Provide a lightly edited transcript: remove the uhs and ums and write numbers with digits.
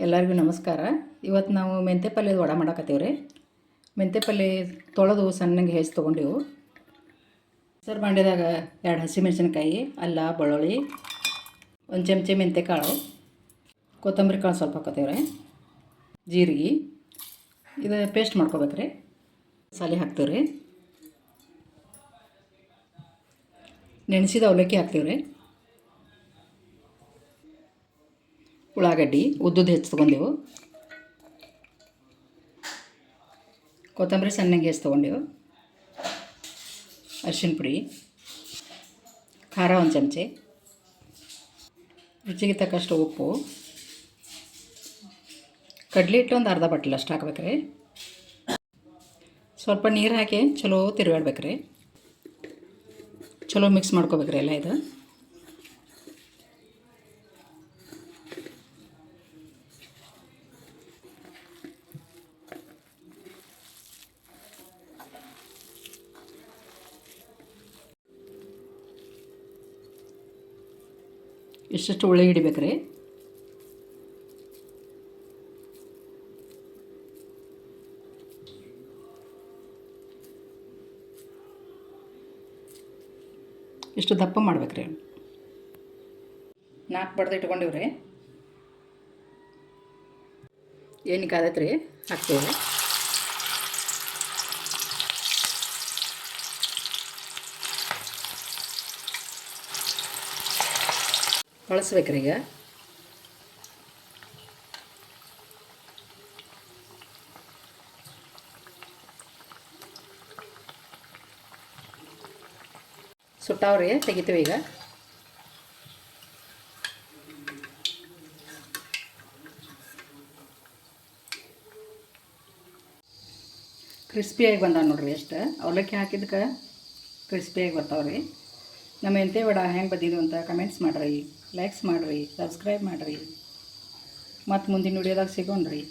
ಎಲ್ಲರಿಗೂ ನಮಸ್ಕಾರ. ಇವತ್ತು ನಾವು ಮೆಂತ್ಯ ಪಲ್ಯದ ವಡೆ ಮಾಡಕತ್ತೀವಿ ರೀ. ಮೆಂತ್ಯ ಪಲ್ಯ ತೊಳೆದು ಸಣ್ಣಗೆ ಹೆಚ್ಚಿ ತೊಗೊಂಡೆವು. ಸರ್ ಬಾಂಡೆದಾಗ 2 ಹಸಿಮೆಣಸಿನ್ಕಾಯಿ, ಅಲ್ಲ, ಬೆಳ್ಳುಳ್ಳಿ, 1 ಚಮಚ ಮೆಂತ್ಯ ಕಾಳು, ಕೊತ್ತಂಬರಿ ಕಾಳು ಸ್ವಲ್ಪ ಹಾಕತ್ತೀವಿ ರೀ, ಜೀರಿಗೆ, ಇದು ಪೇಸ್ಟ್ ಮಾಡ್ಕೋಬೇಕು ರೀ. ಮಸಾಲೆ ಹಾಕ್ತೀವಿ ರೀ, ನೆನೆಸಿದ ಅವಲಕ್ಕಿ ಹಾಕ್ತೀವಿ ರೀ, ಉಳ್ಳಾಗಡ್ಡಿ ಉದ್ದುದ್ದು ಹೆಚ್ಚು ತೊಗೊಂಡೆವು, ಕೊತ್ತಂಬರಿ ಸಣ್ಣಗೆ ಹೆಚ್ಚು ತೊಗೊಂಡೆವು, ಅರಿಶಿನ ಪುಡಿ, ಖಾರ 1 ಚಮಚೆ, ರುಚಿಗೆ ತಕ್ಕಷ್ಟು ಉಪ್ಪು, ಕಡಲೆ ಹಿಟ್ಟು ಒಂದು ಅರ್ಧ ಬಟ್ಲು ಅಷ್ಟು ಹಾಕ್ಬೇಕು ರೀ. ಸ್ವಲ್ಪ ನೀರು ಹಾಕಿ ಚಲೋ ತಿರುಗಾಡ್ಬೇಕು ರೀ. ಚಲೋ ಮಿಕ್ಸ್ ಮಾಡ್ಕೋಬೇಕು ರೀ ಎಲ್ಲ ಇದು. ಇಷ್ಟಷ್ಟು ಉಳ್ಳಿ ಹಿಡಿಬೇಕು ರೀ. ಇಷ್ಟು ದಪ್ಪ ಮಾಡ್ಬೇಕು ರೀ. 4 ಬಡ್ದು ಇಟ್ಕೊಂಡಿವಿ ರೀ. ಏನಕ್ಕೆ ಕಾದೈತೆ ರೀ, ಹಾಕ್ತೀವಿ ರೀ. ಬಳಸ್ಬೇಕ್ರಿ ಈಗ. ಸುಟ್ಟಾವ್ರಿ, ತೆಗಿತೀವಿ ಈಗ. ಕ್ರಿಸ್ಪಿಯಾಗಿ ಬಂದ ನೋಡ್ರಿ. ಎಷ್ಟು ಅವಲಕ್ಕಿ ಹಾಕಿದ್ದಕ್ಕೆ ಕ್ರಿಸ್ಪಿಯಾಗಿ ಬರ್ತಾವ್ರಿ. ನಮ್ಮ ಮೆಂತ್ಯ ವಡೆ ಹೆಂಗೆ ಬಂದಿದ್ದು ಅಂತ ಕಮೆಂಟ್ಸ್ ಮಾಡಿರಿ, ಲೈಕ್ಸ್ ಮಾಡಿರಿ, ಸಬ್ಸ್ಕ್ರೈಬ್ ಮಾಡಿರಿ. ಮತ್ತು ಮುಂದಿನ ವಿಡಿಯೋದಾಗ ಸಿಗೋಣ್ರಿ.